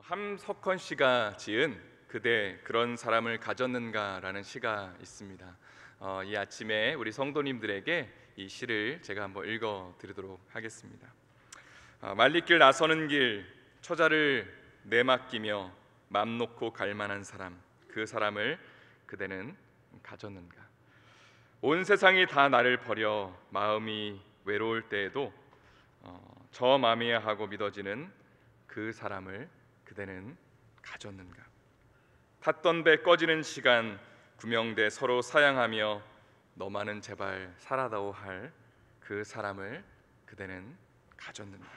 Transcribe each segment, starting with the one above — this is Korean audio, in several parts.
함석헌 씨가 지은 그대 그런 사람을 가졌는가라는 시가 있습니다. 이 아침에 우리 성도님들에게 이 시를 제가 한번 읽어드리도록 하겠습니다. 말리길 나서는 길 처자를 내맡기며 맘 놓고 갈 만한 사람, 그 사람을 그대는 가졌는가. 온 세상이 다 나를 버려 마음이 외로울 때에도 저 맘이야 하고 믿어지는 그 사람을 그대는 가졌는가. 탔던 배 꺼지는 시간 구명대 서로 사양하며 너만은 제발 살아다오 할 그 사람을 그대는 가졌는가.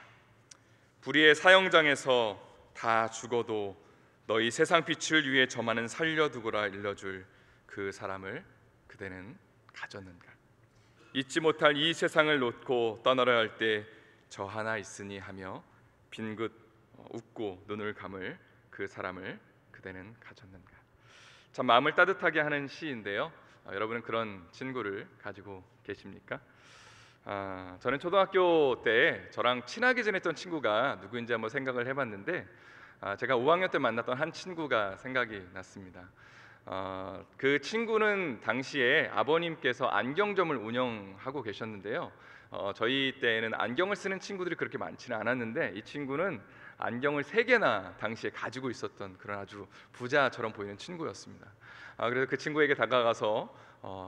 불의의 사형장에서 다 죽어도 너희 세상 빛을 위해 저만은 살려두고라 일러줄 그 사람을 그대는 가졌는가. 잊지 못할 이 세상을 놓고 떠나려 할 때 저 하나 있으니 하며 빈긋 웃고 눈을 감을 그 사람을 그대는 가졌는가. 참 마음을 따뜻하게 하는 시인데요. 여러분은 그런 친구를 가지고 계십니까? 저는 초등학교 때 저랑 친하게 지냈던 친구가 누구인지 한번 생각을 해봤는데 제가 5학년 때 만났던 한 친구가 생각이 났습니다. 그 친구는 당시에 아버님께서 안경점을 운영하고 계셨는데요. 저희 때에는 안경을 쓰는 친구들이 그렇게 많지는 않았는데 이 친구는 안경을 3개나 당시에 가지고 있었던 그런 아주 부자처럼 보이는 친구였습니다. 그래서 그 친구에게 다가가서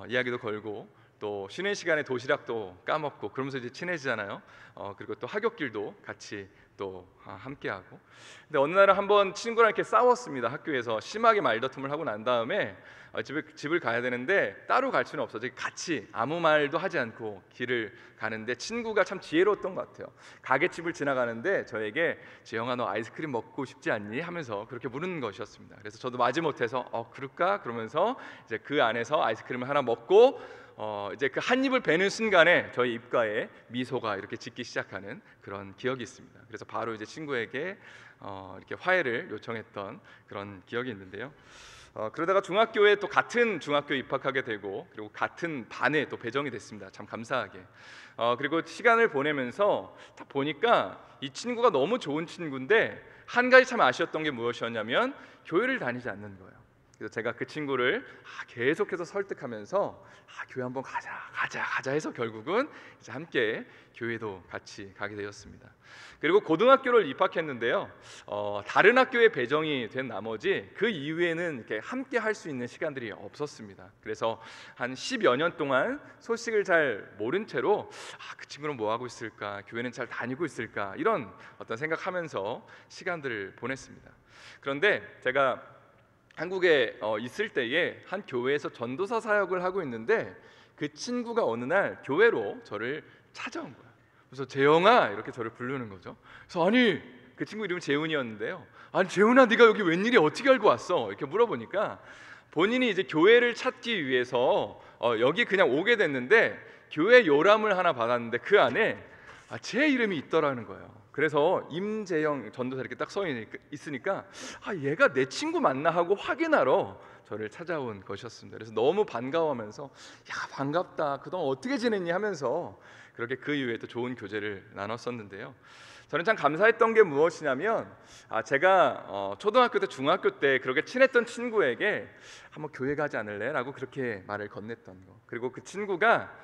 이야기도 걸고 또 쉬는 시간에 도시락도 까먹고 그러면서 이제 친해지잖아요. 그리고 또 하굣길도 같이 또 함께하고. 근데 어느 날은 한번 친구랑 이렇게 싸웠습니다. 학교에서 심하게 말다툼을 하고 난 다음에 집을 가야 되는데 따로 갈 수는 없어서 같이 아무 말도 하지 않고 길을 가는데 친구가 참 지혜로웠던 것 같아요. 가게집을 지나가는데 저에게 재영아 너 아이스크림 먹고 싶지 않니? 하면서 그렇게 물은 것이었습니다. 그래서 저도 마지못해서 그럴까? 그러면서 이제 그 안에서 아이스크림을 하나 먹고 이제 그 한 입을 베는 순간에 저희 입가에 미소가 이렇게 짓기 시작하는 그런 기억이 있습니다. 그래서 바로 이제 친구에게 이렇게 화해를 요청했던 그런 기억이 있는데요. 그러다가 중학교에 또 같은 중학교에 입학하게 되고 그리고 같은 반에 또 배정이 됐습니다. 참 감사하게. 그리고 시간을 보내면서 딱 보니까 이 친구가 너무 좋은 친구인데 한 가지 참 아쉬웠던 게 무엇이었냐면 교회를 다니지 않는 거예요. 그래서 제가 그 친구를 계속해서 설득하면서 교회 한번 가자 해서 결국은 이제 함께 교회도 같이 가게 되었습니다. 그리고 고등학교를 입학했는데요. 다른 학교에 배정이 된 나머지 그 이후에는 이렇게 함께 할 수 있는 시간들이 없었습니다. 그래서 한 10여 년 동안 소식을 잘 모른 채로 그 친구는 뭐 하고 있을까, 교회는 잘 다니고 있을까 이런 어떤 생각하면서 시간들을 보냈습니다. 그런데 제가 한국에 있을 때에 한 교회에서 전도사 사역을 하고 있는데 그 친구가 어느 날 교회로 저를 찾아온 거야. 그래서 재영아 이렇게 저를 부르는 거죠. 그래서 아니 그 친구 이름은 재훈이었는데요. 아니 재훈아 네가 여기 웬일이야 어떻게 알고 왔어? 이렇게 물어보니까 본인이 이제 교회를 찾기 위해서 여기 그냥 오게 됐는데 교회 요람을 하나 받았는데 그 안에 제 이름이 있더라는 거예요. 그래서 임재영 전도사 이렇게 딱 써 있으니까 얘가 내 친구 맞나 하고 확인하러 저를 찾아온 것이었습니다. 그래서 너무 반가워하면서 야 반갑다 그동안 어떻게 지냈니 하면서 그렇게 그 이후에 또 좋은 교제를 나눴었는데요. 저는 참 감사했던 게 무엇이냐면 제가 초등학교 때 중학교 때 그렇게 친했던 친구에게 한번 교회 가지 않을래? 라고 그렇게 말을 건넸던 거. 그리고 그 친구가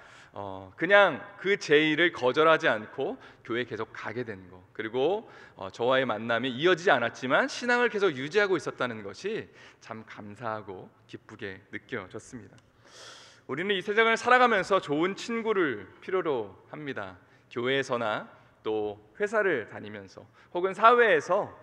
그냥 그 제의를 거절하지 않고 교회 계속 가게 된 거. 그리고 저와의 만남이 이어지지 않았지만 신앙을 계속 유지하고 있었다는 것이 참 감사하고 기쁘게 느껴졌습니다. 우리는 이 세상을 살아가면서 좋은 친구를 필요로 합니다. 교회에서나 또 회사를 다니면서 혹은 사회에서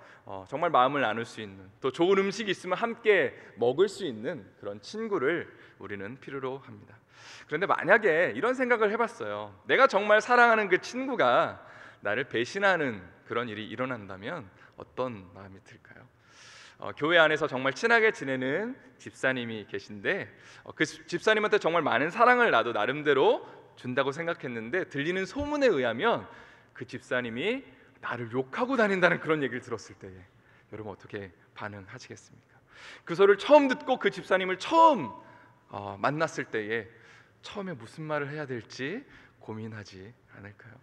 정말 마음을 나눌 수 있는 또 좋은 음식이 있으면 함께 먹을 수 있는 그런 친구를 우리는 필요로 합니다. 그런데 만약에 이런 생각을 해봤어요. 내가 정말 사랑하는 그 친구가 나를 배신하는 그런 일이 일어난다면 어떤 마음이 들까요? 교회 안에서 정말 친하게 지내는 집사님이 계신데 그 집사님한테 정말 많은 사랑을 나도 나름대로 준다고 생각했는데 들리는 소문에 의하면 그 집사님이 나를 욕하고 다닌다는 그런 얘기를 들었을 때에 여러분 어떻게 반응하시겠습니까? 그 소리를 처음 듣고 그 집사님을 처음 만났을 때에 처음에 무슨 말을 해야 될지 고민하지 않을까요?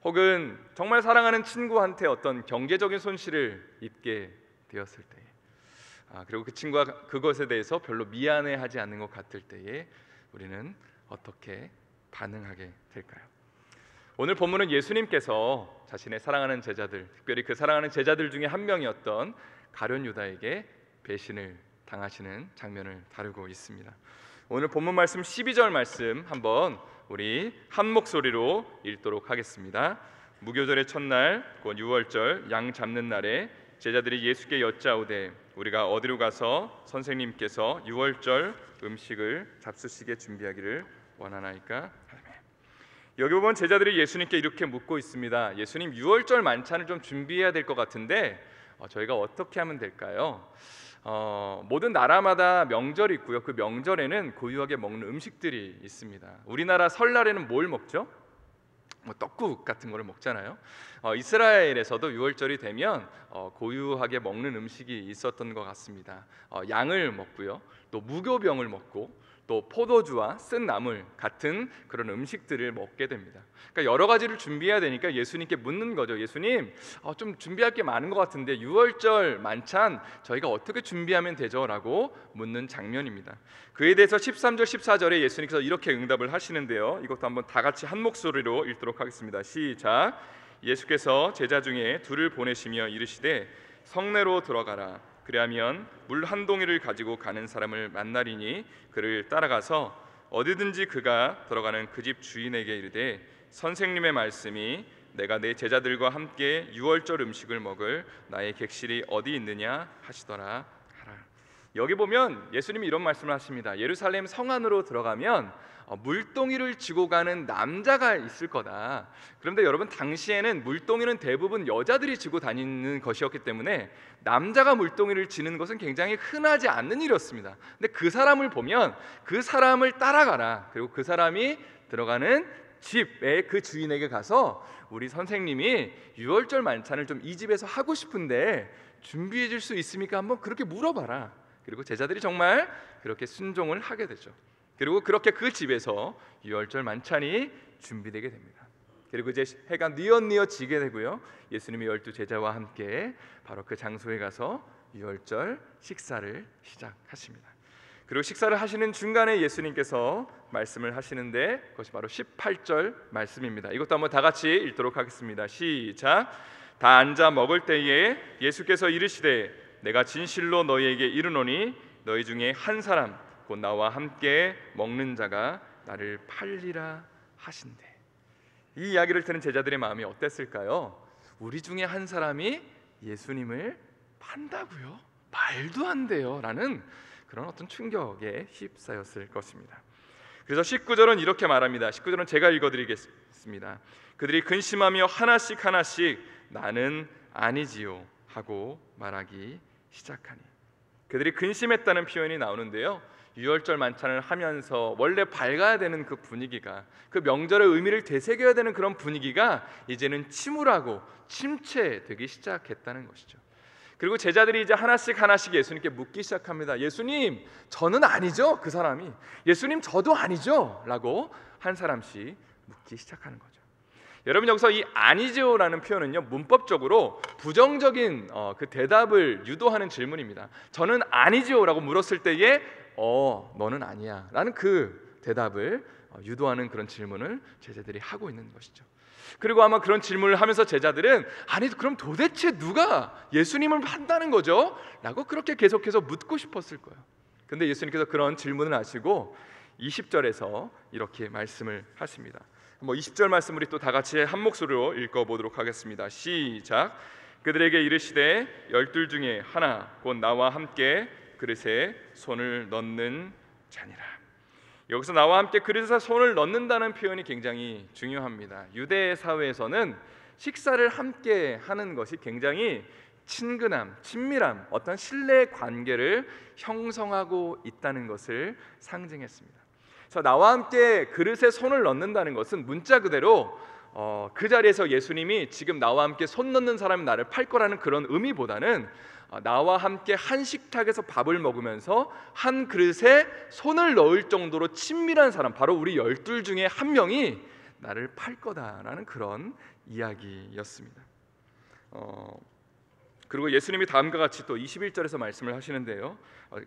혹은 정말 사랑하는 친구한테 어떤 경제적인 손실을 입게 되었을 때에, 그리고 그 친구가 그것에 대해서 별로 미안해하지 않는 것 같을 때에 우리는 어떻게 반응하게 될까요? 오늘 본문은 예수님께서 자신의 사랑하는 제자들, 특별히 그 사랑하는 제자들 중에 한 명이었던 가룟 유다에게 배신을 당하시는 장면을 다루고 있습니다. 오늘 본문 말씀 12절 말씀 한번 우리 한 목소리로 읽도록 하겠습니다. 무교절의 첫날 곧 유월절 양 잡는 날에 제자들이 예수께 여짜오되 우리가 어디로 가서 선생님께서 유월절 음식을 잡수시게 준비하기를 원하나이까? 여기 보면 제자들이 예수님께 이렇게 묻고 있습니다. 예수님, 유월절 만찬을 좀 준비해야 될 것 같은데 저희가 어떻게 하면 될까요? 모든 나라마다 명절이 있고요. 그 명절에는 고유하게 먹는 음식들이 있습니다. 우리나라 설날에는 뭘 먹죠? 떡국 같은 거를 먹잖아요. 이스라엘에서도 유월절이 되면 고유하게 먹는 음식이 있었던 것 같습니다. 양을 먹고요, 또 무교병을 먹고 또 포도주와 쓴 나물 같은 그런 음식들을 먹게 됩니다. 그러니까 여러 가지를 준비해야 되니까 예수님께 묻는 거죠. 예수님, 좀 준비할 게 많은 것 같은데 유월절 만찬 저희가 어떻게 준비하면 되죠? 라고 묻는 장면입니다. 그에 대해서 13절 14절에 예수님께서 이렇게 응답을 하시는데요, 이것도 한번 다 같이 한 목소리로 읽도록 하겠습니다. 시작. 예수께서 제자 중에 둘을 보내시며 이르시되 성내로 들어가라. 그리하면 물 한 동이를 가지고 가는 사람을 만나리니 그를 따라가서 어디든지 그가 들어가는 그 집 주인에게 이르되 선생님의 말씀이 내가 내 제자들과 함께 유월절 음식을 먹을 나의 객실이 어디 있느냐 하시더라 하라. 여기 보면 예수님이 이런 말씀을 하십니다. 예루살렘 성 안으로 들어가면 물동이를 지고 가는 남자가 있을 거다. 그런데 여러분, 당시에는 물동이는 대부분 여자들이 지고 다니는 것이었기 때문에 남자가 물동이를 지는 것은 굉장히 흔하지 않는 일이었습니다. 근데 그 사람을 보면 그 사람을 따라가라. 그리고 그 사람이 들어가는 집의 그 주인에게 가서 우리 선생님이 유월절 만찬을 좀 이 집에서 하고 싶은데 준비해 줄 수 있습니까? 한번 그렇게 물어봐라. 그리고 제자들이 정말 그렇게 순종을 하게 되죠. 그리고 그렇게 그 집에서 유월절 만찬이 준비되게 됩니다. 그리고 이제 해가 뉘엿뉘엿 지게 되고요, 예수님이 12 제자와 함께 바로 그 장소에 가서 유월절 식사를 시작하십니다. 그리고 식사를 하시는 중간에 예수님께서 말씀을 하시는데 그것이 바로 18절 말씀입니다. 이것도 한번 다 같이 읽도록 하겠습니다. 시작. 다 앉아 먹을 때에 예수께서 이르시되 내가 진실로 너희에게 이르노니 너희 중에 한 사람 곧 나와 함께 먹는 자가 나를 팔리라 하신대. 이 이야기를 들은 제자들의 마음이 어땠을까요? 우리 중에 한 사람이 예수님을 판다고요? 말도 안 돼요 라는 그런 어떤 충격에 휩싸였을 것입니다. 그래서 19절은 이렇게 말합니다. 19절은 제가 읽어드리겠습니다. 그들이 근심하며 하나씩 하나씩 나는 아니지요 하고 말하기 시작하니. 그들이 근심했다는 표현이 나오는데요, 유월절 만찬을 하면서 원래 밝아야 되는 그 분위기가, 그 명절의 의미를 되새겨야 되는 그런 분위기가 이제는 침울하고 침체되기 시작했다는 것이죠. 그리고 제자들이 이제 하나씩 하나씩 예수님께 묻기 시작합니다. 예수님, 저는 아니죠? 그 사람이. 예수님, 저도 아니죠? 라고 한 사람씩 묻기 시작하는 거죠. 여러분, 여기서 이 아니죠라는 표현은요, 문법적으로 부정적인 그 대답을 유도하는 질문입니다. 저는 아니죠라고 물었을 때에 너는 아니야 라는 그 대답을 유도하는 그런 질문을 제자들이 하고 있는 것이죠. 그리고 아마 그런 질문을 하면서 제자들은 아니 그럼 도대체 누가 예수님을 판다는 거죠? 라고 그렇게 계속해서 묻고 싶었을 거예요. 그런데 예수님께서 그런 질문을 하시고 20절에서 이렇게 말씀을 하십니다. 20절 말씀 우리 또 다 같이 한 목소리로 읽어보도록 하겠습니다. 시작. 그들에게 이르시되 12 중에 하나 곧 나와 함께 그릇에 손을 넣는 자니라. 여기서 나와 함께 그릇에 손을 넣는다는 표현이 굉장히 중요합니다. 유대 사회에서는 식사를 함께 하는 것이 굉장히 친근함, 친밀함, 어떤 신뢰 관계를 형성하고 있다는 것을 상징했습니다. 그래서 나와 함께 그릇에 손을 넣는다는 것은 문자 그대로 그 자리에서 예수님이 지금 나와 함께 손 넣는 사람이 나를 팔 거라는 그런 의미보다는 나와 함께 한 식탁에서 밥을 먹으면서 한 그릇에 손을 넣을 정도로 친밀한 사람, 바로 우리 12 중에 한 명이 나를 팔 거다라는 그런 이야기였습니다. 그리고 예수님이 다음과 같이 또 21절에서 말씀을 하시는데요.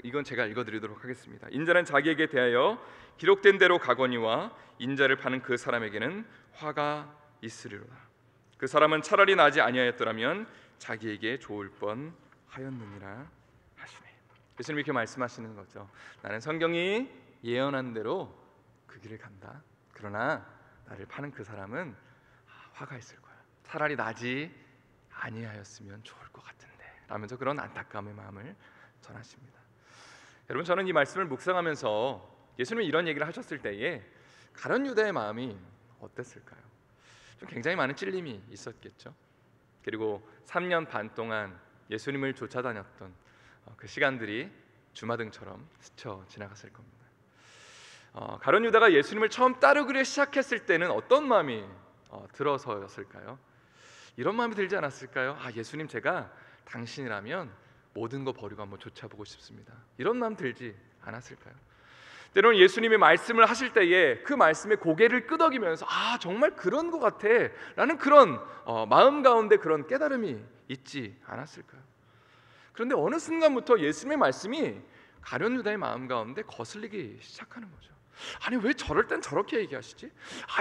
이건 제가 읽어드리도록 하겠습니다. 인자는 자기에게 대하여 기록된 대로 가거니와 인자를 파는 그 사람에게는 화가 있으리로다. 그 사람은 차라리 나지 아니하였더라면 자기에게 좋을 뻔하였느니라 하시네. 예수님이 이렇게 말씀하시는 거죠. 나는 성경이 예언한 대로 그 길을 간다. 그러나 나를 파는 그 사람은 화가 있을 거야. 차라리 나지 아니하였으면 좋을 것 같은데 라면서 그런 안타까움의 마음을 전하십니다. 여러분, 저는 이 말씀을 묵상하면서 예수님이 이런 얘기를 하셨을 때에 가룟 유다의 마음이 어땠을까요? 좀 굉장히 많은 찔림이 있었겠죠. 그리고 3년 반 동안 예수님을 쫓아다녔던 그 시간들이 주마등처럼 스쳐 지나갔을 겁니다. 가룟 유다가 예수님을 처음 따르기를 시작했을 때는 어떤 마음이 들어서였을까요? 이런 마음이 들지 않았을까요? 예수님, 제가 당신이라면 모든 거 버리고 한번 쫓아보고 싶습니다. 이런 마음 들지 않았을까요? 때로는 예수님이 말씀을 하실 때에 그 말씀에 고개를 끄덕이면서 정말 그런 것 같아 라는 그런 마음 가운데 그런 깨달음이 있지 않았을까요? 그런데 어느 순간부터 예수님의 말씀이 가룟 유다의 마음 가운데 거슬리기 시작하는 거죠. 아니, 왜 저럴 땐 저렇게 얘기하시지?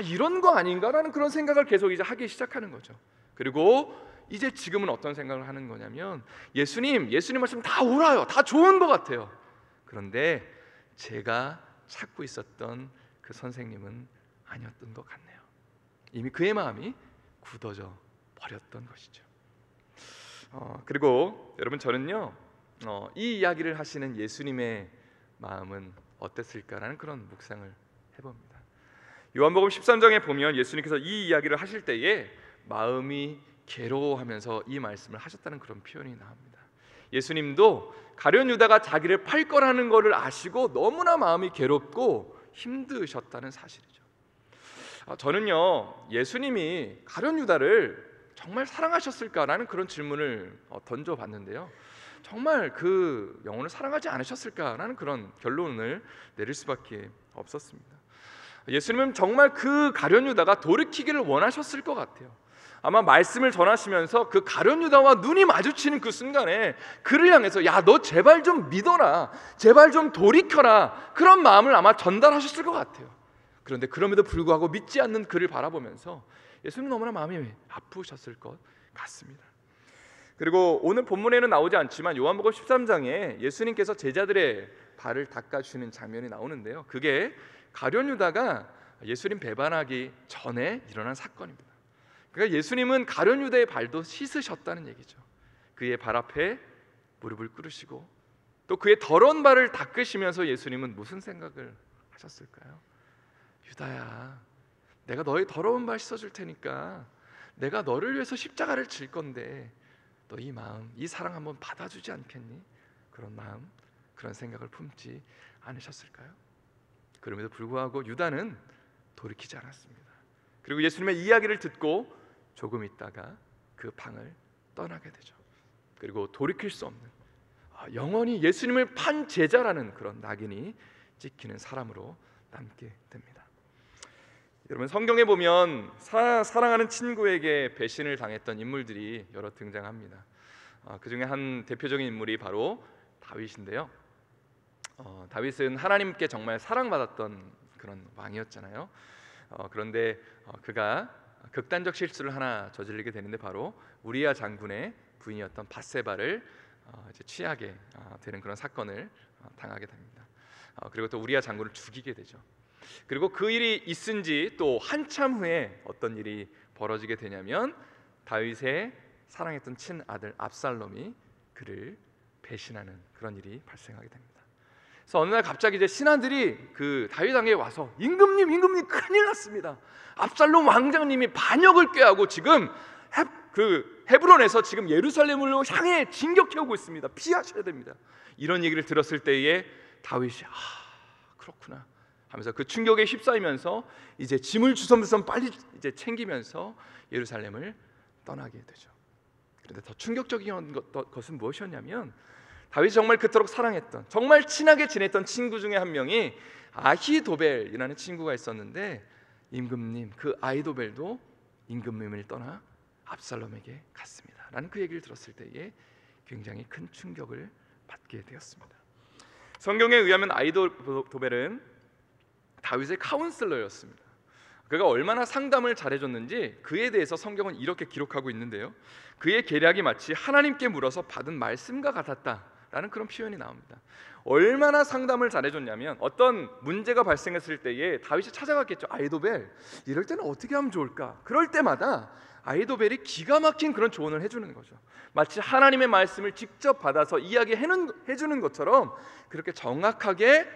이런 거 아닌가라는 그런 생각을 계속 이제 하기 시작하는 거죠. 그리고 이제 지금은 어떤 생각을 하는 거냐면 예수님 말씀 다 옳아요. 다 좋은 것 같아요. 그런데 제가 찾고 있었던 그 선생님은 아니었던 것 같네요. 이미 그의 마음이 굳어져 버렸던 것이죠. 그리고 여러분, 저는요 이 이야기를 하시는 예수님의 마음은 어땠을까라는 그런 묵상을 해봅니다. 요한복음 13장에 보면 예수님께서 이 이야기를 하실 때에 마음이 괴로워하면서 이 말씀을 하셨다는 그런 표현이 나옵니다. 예수님도 가룟 유다가 자기를 팔 거라는 것을 아시고 너무나 마음이 괴롭고 힘드셨다는 사실이죠. 저는요 예수님이 가룟 유다를 정말 사랑하셨을까라는 그런 질문을 던져봤는데요, 정말 그 영혼을 사랑하지 않으셨을까라는 그런 결론을 내릴 수밖에 없었습니다. 예수님은 정말 그 가룟 유다가 돌이키기를 원하셨을 것 같아요. 아마 말씀을 전하시면서 그 가룟 유다와 눈이 마주치는 그 순간에 그를 향해서 너 제발 좀 믿어라, 제발 좀 돌이켜라, 그런 마음을 아마 전달하셨을 것 같아요. 그런데 그럼에도 불구하고 믿지 않는 그를 바라보면서 예수님 너무나 마음이 아프셨을 것 같습니다. 그리고 오늘 본문에는 나오지 않지만 요한복음 13장에 예수님께서 제자들의 발을 닦아주시는 장면이 나오는데요, 그게 가룟 유다가 예수님 배반하기 전에 일어난 사건입니다. 그러니까 예수님은 가룟 유다의 발도 씻으셨다는 얘기죠. 그의 발 앞에 무릎을 꿇으시고 또 그의 더러운 발을 닦으시면서 예수님은 무슨 생각을 하셨을까요? 유다야, 내가 너의 더러운 발 씻어줄 테니까 내가 너를 위해서 십자가를 질 건데 너 이 마음, 이 사랑 한번 받아주지 않겠니? 그런 마음, 그런 생각을 품지 않으셨을까요? 그럼에도 불구하고 유다는 돌이키지 않았습니다. 그리고 예수님의 이야기를 듣고 조금 있다가 그 방을 떠나게 되죠. 그리고 돌이킬 수 없는, 영원히 예수님을 판 제자라는 그런 낙인이 찍히는 사람으로 남게 됩니다. 여러분, 성경에 보면 사랑하는 친구에게 배신을 당했던 인물들이 여러 등장합니다. 그 중에 한 대표적인 인물이 바로 다윗인데요. 다윗은 하나님께 정말 사랑받았던 그런 왕이었잖아요. 그런데 그가 극단적 실수를 하나 저지르게 되는데 바로 우리야 장군의 부인이었던 밧세바를 이제 취하게 되는 그런 사건을 당하게 됩니다. 그리고 또 우리야 장군을 죽이게 되죠. 그리고 그 일이 있은 지 또 한참 후에 어떤 일이 벌어지게 되냐면 다윗의 사랑했던 친아들 압살롬이 그를 배신하는 그런 일이 발생하게 됩니다. 그래서 어느 날 갑자기 이제 신하들이 그 다윗 왕에게 와서 임금님 큰일 났습니다. 압살롬 왕장님이 반역을 꾀하고 지금 헤브론에서 지금 예루살렘으로 향해 진격해 오고 있습니다. 피하셔야 됩니다. 이런 얘기를 들었을 때에 다윗이 그렇구나 하면서 그 충격에 휩싸이면서 이제 짐을 주섬주섬 빨리 이제 챙기면서 예루살렘을 떠나게 되죠. 그런데 더 충격적인 것은 무엇이었냐면 다윗이 정말 그토록 사랑했던, 정말 친하게 지냈던 친구 중에 한 명이 아히도벨이라는 친구가 있었는데 임금님, 그 아히도벨도 임금님을 떠나 압살롬에게 갔습니다. 라는 그 얘기를 들었을 때에 굉장히 큰 충격을 받게 되었습니다. 성경에 의하면 아히도벨은 다윗의 카운슬러였습니다. 그가 얼마나 상담을 잘해줬는지 그에 대해서 성경은 이렇게 기록하고 있는데요, 그의 계략이 마치 하나님께 물어서 받은 말씀과 같았다라는 그런 표현이 나옵니다. 얼마나 상담을 잘해줬냐면 어떤 문제가 발생했을 때에 다윗이 찾아갔겠죠. 아히도벨, 이럴 때는 어떻게 하면 좋을까? 그럴 때마다 아히도벨이 기가 막힌 그런 조언을 해주는 거죠. 마치 하나님의 말씀을 직접 받아서 이야기해주는 것처럼 그렇게 정확하게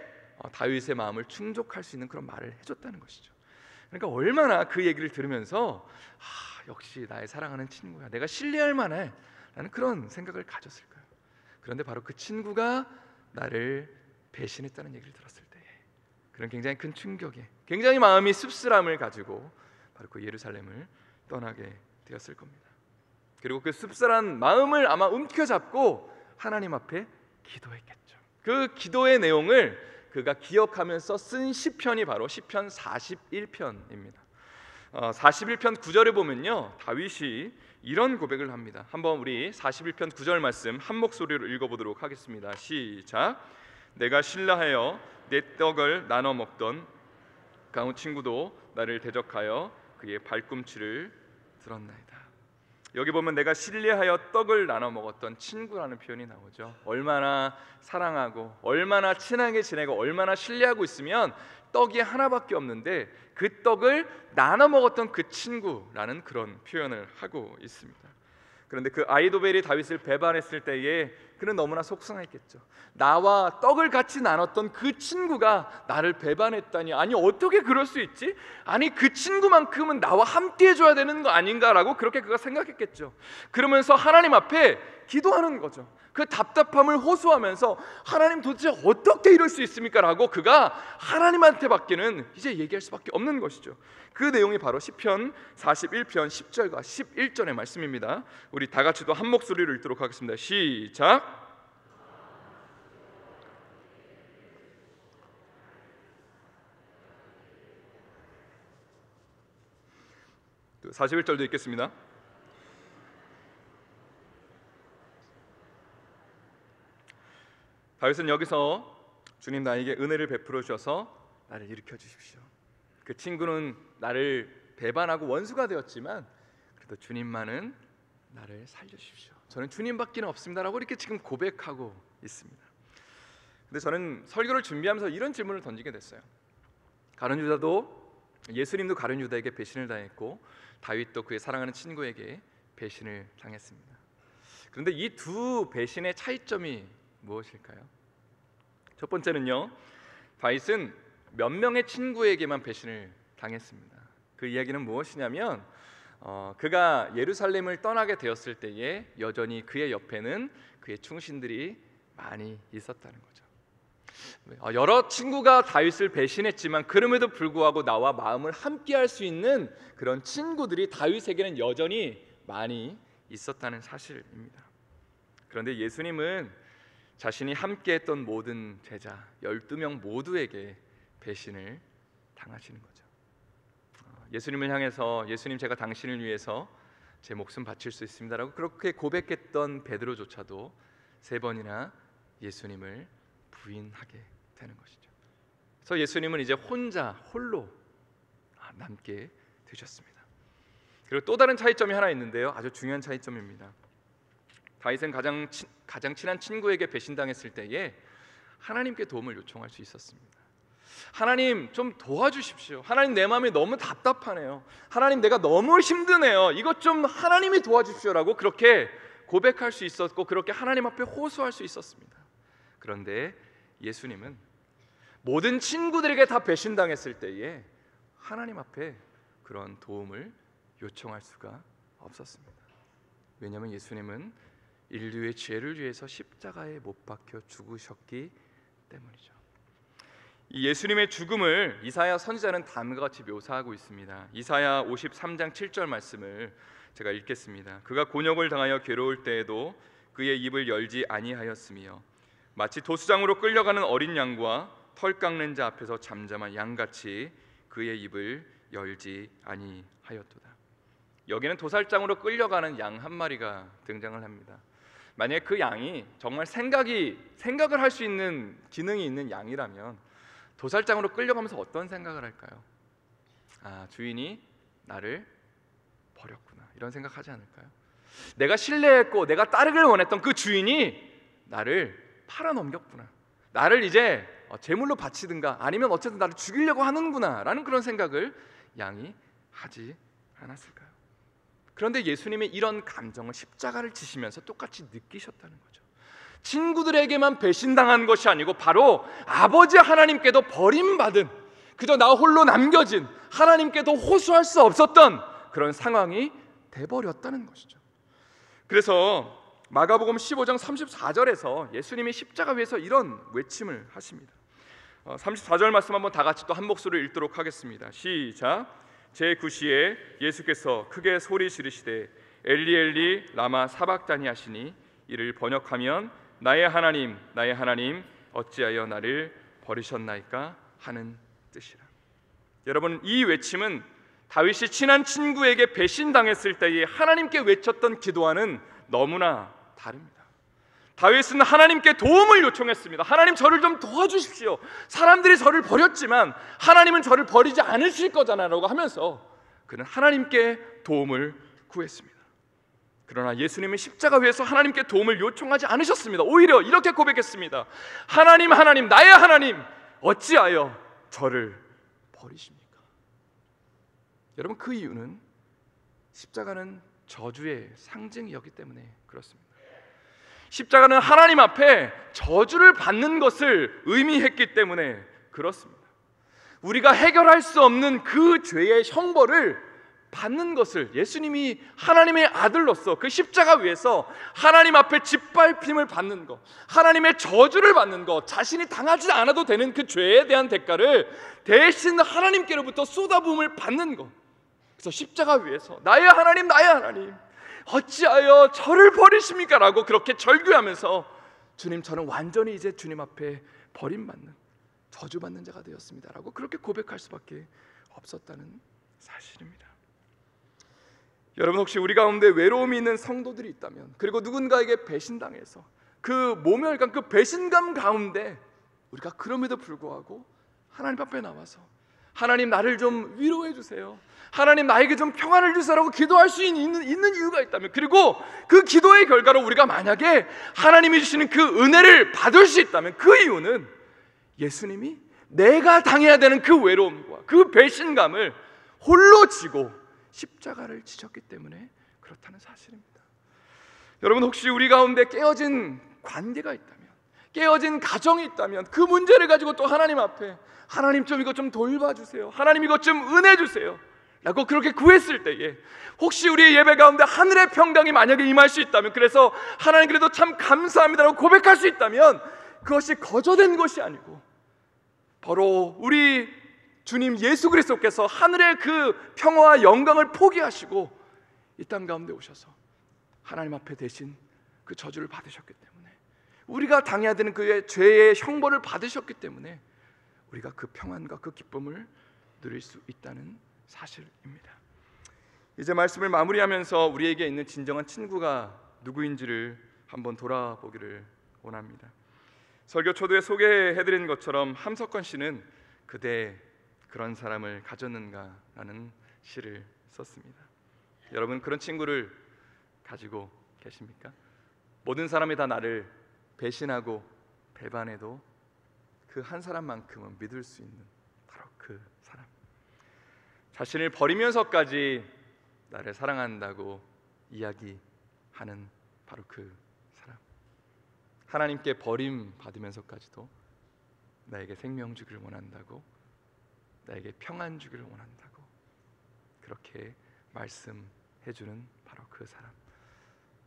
다윗의 마음을 충족할 수 있는 그런 말을 해줬다는 것이죠. 그러니까 얼마나 그 얘기를 들으면서 역시 나의 사랑하는 친구야, 내가 신뢰할 만해 라는 그런 생각을 가졌을까요? 그런데 바로 그 친구가 나를 배신했다는 얘기를 들었을 때 그런 굉장히 큰 충격에 굉장히 마음이 씁쓸함을 가지고 바로 그 예루살렘을 떠나게 되었을 겁니다. 그리고 그 씁쓸한 마음을 아마 움켜잡고 하나님 앞에 기도했겠죠. 그 기도의 내용을 그가 기억하면서 쓴 시편이 바로 시편 41편입니다. 41편 9절에 보면요, 다윗이 이런 고백을 합니다. 한번 우리 41편 9절 말씀 한 목소리로 읽어보도록 하겠습니다. 시작. 내가 신라하여 내 떡을 나눠 먹던 가훈 친구도 나를 대적하여 그의 발꿈치를 들었나이다. 여기 보면 내가 신뢰하여 떡을 나눠 먹었던 친구라는 표현이 나오죠. 얼마나 사랑하고 얼마나 친하게 지내고 얼마나 신뢰하고 있으면 떡이 하나밖에 없는데 그 떡을 나눠 먹었던 그 친구라는 그런 표현을 하고 있습니다. 그런데 그 아히도벨이 다윗을 배반했을 때에 그는 너무나 속상했겠죠. 나와 떡을 같이 나눴던 그 친구가 나를 배반했다니, 아니 어떻게 그럴 수 있지? 아니 그 친구만큼은 나와 함께 해줘야 되는 거 아닌가라고 그렇게 그가 생각했겠죠. 그러면서 하나님 앞에 기도하는 거죠. 그 답답함을 호소하면서 하나님 도대체 어떻게 이럴 수 있습니까? 라고 그가 하나님한테 밖에는 이제 얘기할 수밖에 없는 것이죠. 그 내용이 바로 시편 41편 10절과 11절의 말씀입니다. 우리 다 같이 또 한 목소리로 읽도록 하겠습니다. 시작. 41절도 읽겠습니다. 다윗은 여기서 주님 나에게 은혜를 베풀어 주셔서 나를 일으켜 주십시오. 그 친구는 나를 배반하고 원수가 되었지만 그래도 주님만은 나를 살려주십시오. 저는 주님밖에 없습니다라고 이렇게 지금 고백하고 있습니다. 근데 저는 설교를 준비하면서 이런 질문을 던지게 됐어요. 가룟 유다도, 예수님도 가룟 유다에게 배신을 당했고 다윗도 그의 사랑하는 친구에게 배신을 당했습니다. 그런데 이 두 배신의 차이점이 무엇일까요? 첫 번째는요, 다윗은 몇 명의 친구에게만 배신을 당했습니다. 그 이야기는 무엇이냐면 그가 예루살렘을 떠나게 되었을 때에 여전히 그의 옆에는 그의 충신들이 많이 있었다는 거죠. 여러 친구가 다윗을 배신했지만 그럼에도 불구하고 나와 마음을 함께할 수 있는 그런 친구들이 다윗에게는 여전히 많이 있었다는 사실입니다. 그런데 예수님은 자신이 함께했던 모든 제자 12명 모두에게 배신을 당하시는 거죠. 예수님을 향해서 예수님, 제가 당신을 위해서 제 목숨 바칠 수 있습니다라고 그렇게 고백했던 베드로조차도 3번이나 예수님을 부인하게 되는 것이죠. 그래서 예수님은 이제 홀로 남게 되셨습니다. 그리고 또 다른 차이점이 하나 있는데요, 아주 중요한 차이점입니다. 다윗은 가장 친한 친구에게 배신당했을 때에 하나님께 도움을 요청할 수 있었습니다. 하나님 좀 도와주십시오. 하나님 내 마음이 너무 답답하네요. 하나님 내가 너무 힘드네요. 이것 좀 하나님이 도와주십시오라고 그렇게 고백할 수 있었고 그렇게 하나님 앞에 호소할 수 있었습니다. 그런데 예수님은 모든 친구들에게 다 배신당했을 때에 하나님 앞에 그런 도움을 요청할 수가 없었습니다. 왜냐하면 예수님은 인류의 죄를 위해서 십자가에 못 박혀 죽으셨기 때문이죠. 이 예수님의 죽음을 이사야 선지자는 다음과 같이 묘사하고 있습니다. 이사야 53장 7절 말씀을 제가 읽겠습니다. 그가 곤욕을 당하여 괴로울 때에도 그의 입을 열지 아니하였으며 마치 도수장으로 끌려가는 어린 양과 털 깎는 자 앞에서 잠잠한 양같이 그의 입을 열지 아니하였도다. 여기는 도살장으로 끌려가는 양 한 마리가 등장을 합니다. 만약에 그 양이 정말 생각을 할 수 있는 기능이 있는 양이라면 도살장으로 끌려가면서 어떤 생각을 할까요? 아, 주인이 나를 버렸구나, 이런 생각하지 않을까요? 내가 신뢰했고 내가 따르길 원했던 그 주인이 나를 팔아넘겼구나, 나를 이제 제물로 바치든가 아니면 어쨌든 나를 죽이려고 하는구나 라는 그런 생각을 양이 하지 않았을까요? 그런데 예수님이 이런 감정을 십자가를 지시면서 똑같이 느끼셨다는 거죠. 친구들에게만 배신당한 것이 아니고 바로 아버지 하나님께도 버림받은, 그저 나 홀로 남겨진, 하나님께도 호소할 수 없었던 그런 상황이 돼버렸다는 것이죠. 그래서 마가복음 15장 34절에서 예수님이 십자가 위에서 이런 외침을 하십니다. 34절 말씀 한번 다 같이 또 한 목소리로 읽도록 하겠습니다. 시작. 제9시에 예수께서 크게 소리 지르시되 엘리 엘리 라마 사박다니 하시니 이를 번역하면 나의 하나님 나의 하나님 어찌하여 나를 버리셨나이까 하는 뜻이라. 여러분, 이 외침은 다윗이 친한 친구에게 배신당했을 때에 하나님께 외쳤던 기도와는 너무나 다릅니다. 다윗은 하나님께 도움을 요청했습니다. 하나님, 저를 좀 도와주십시오. 사람들이 저를 버렸지만 하나님은 저를 버리지 않으실 거잖아요 하면서 그는 하나님께 도움을 구했습니다. 그러나 예수님은 십자가 위에서 하나님께 도움을 요청하지 않으셨습니다. 오히려 이렇게 고백했습니다. 하나님 하나님 나의 하나님 어찌하여 저를 버리십니까? 여러분, 그 이유는 십자가는 저주의 상징이었기 때문에 그렇습니다. 십자가는 하나님 앞에 저주를 받는 것을 의미했기 때문에 그렇습니다. 우리가 해결할 수 없는 그 죄의 형벌을 받는 것을 예수님이 하나님의 아들로서 그 십자가 위에서 하나님 앞에 짓밟힘을 받는 것, 하나님의 저주를 받는 것, 자신이 당하지 않아도 되는 그 죄에 대한 대가를 대신 하나님께로부터 쏟아부음을 받는 것. 그래서 십자가 위에서 나의 하나님 나의 하나님 어찌하여 저를 버리십니까? 라고 그렇게 절규하면서 주님, 저는 완전히 이제 주님 앞에 버림받는, 저주받는 자가 되었습니다 라고 그렇게 고백할 수밖에 없었다는 사실입니다. 여러분, 혹시 우리 가운데 외로움이 있는 성도들이 있다면, 그리고 누군가에게 배신당해서 그 모멸감, 그 배신감 가운데 우리가 그럼에도 불구하고 하나님 앞에 나와서 하나님, 나를 좀 위로해 주세요, 하나님 나에게 좀 평안을 주세요라고 기도할 수 있는 이유가 있다면, 그리고 그 기도의 결과로 우리가 만약에 하나님이 주시는 그 은혜를 받을 수 있다면, 그 이유는 예수님이 내가 당해야 되는 그 외로움과 그 배신감을 홀로 지고 십자가를 지셨기 때문에 그렇다는 사실입니다. 여러분, 혹시 우리 가운데 깨어진 관계가 있다면, 깨어진 가정이 있다면, 그 문제를 가지고 또 하나님 앞에 하나님 좀 이것 좀 돌봐주세요, 하나님 이것 좀 은혜 주세요 라고 그렇게 구했을 때에 혹시 우리의 예배 가운데 하늘의 평강이 만약에 임할 수 있다면, 그래서 하나님 그래도 참 감사합니다라고 고백할 수 있다면, 그것이 거저된 것이 아니고 바로 우리 주님 예수 그리스도께서 하늘의 그 평화와 영광을 포기하시고 이 땅 가운데 오셔서 하나님 앞에 대신 그 저주를 받으셨기 때문에, 우리가 당해야 되는 그의 죄의 형벌을 받으셨기 때문에 우리가 그 평안과 그 기쁨을 누릴 수 있다는 사실입니다. 이제 말씀을 마무리하면서 우리에게 있는 진정한 친구가 누구인지를 한번 돌아보기를 원합니다. 설교 초두에 소개해드린 것처럼 함석헌 씨는 그대 그런 사람을 가졌는가 라는 시를 썼습니다. 여러분, 그런 친구를 가지고 계십니까? 모든 사람이 다 나를 배신하고 배반해도 그 한 사람만큼은 믿을 수 있는 바로 그 사람, 자신을 버리면서까지 나를 사랑한다고 이야기하는 바로 그 사람, 하나님께 버림받으면서까지도 나에게 생명 주기를 원한다고, 나에게 평안 주기를 원한다고 그렇게 말씀해주는 바로 그 사람,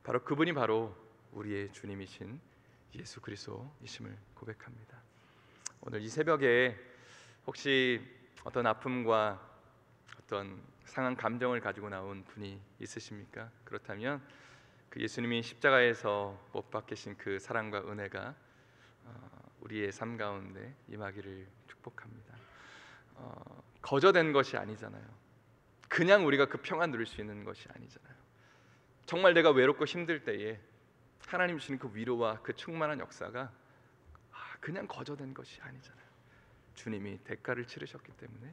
바로 그분이 바로 우리의 주님이신 예수 그리스도이심을 고백합니다. 오늘 이 새벽에 혹시 어떤 아픔과 어떤 상한 감정을 가지고 나온 분이 있으십니까? 그렇다면 그 예수님이 십자가에서 못 박히신 그 사랑과 은혜가 우리의 삶 가운데 임하기를 축복합니다. 거저된 것이 아니잖아요. 그냥 우리가 그 평안 누릴 수 있는 것이 아니잖아요. 정말 내가 외롭고 힘들 때에 하나님 주시는 그 위로와 그 충만한 역사가 그냥 거저된 것이 아니잖아요. 주님이 대가를 치르셨기 때문에,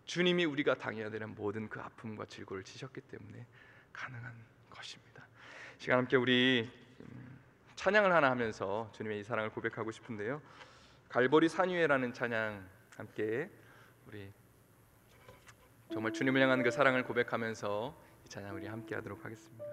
주님이 우리가 당해야 되는 모든 그 아픔과 질고를 지셨기 때문에 가능한 것입니다. 시간 함께 우리 찬양을 하나 하면서 주님의 이 사랑을 고백하고 싶은데요, 갈보리 산 위에라는 찬양 함께 우리 정말 주님을 향한 그 사랑을 고백하면서 이 찬양 우리 함께 하도록 하겠습니다.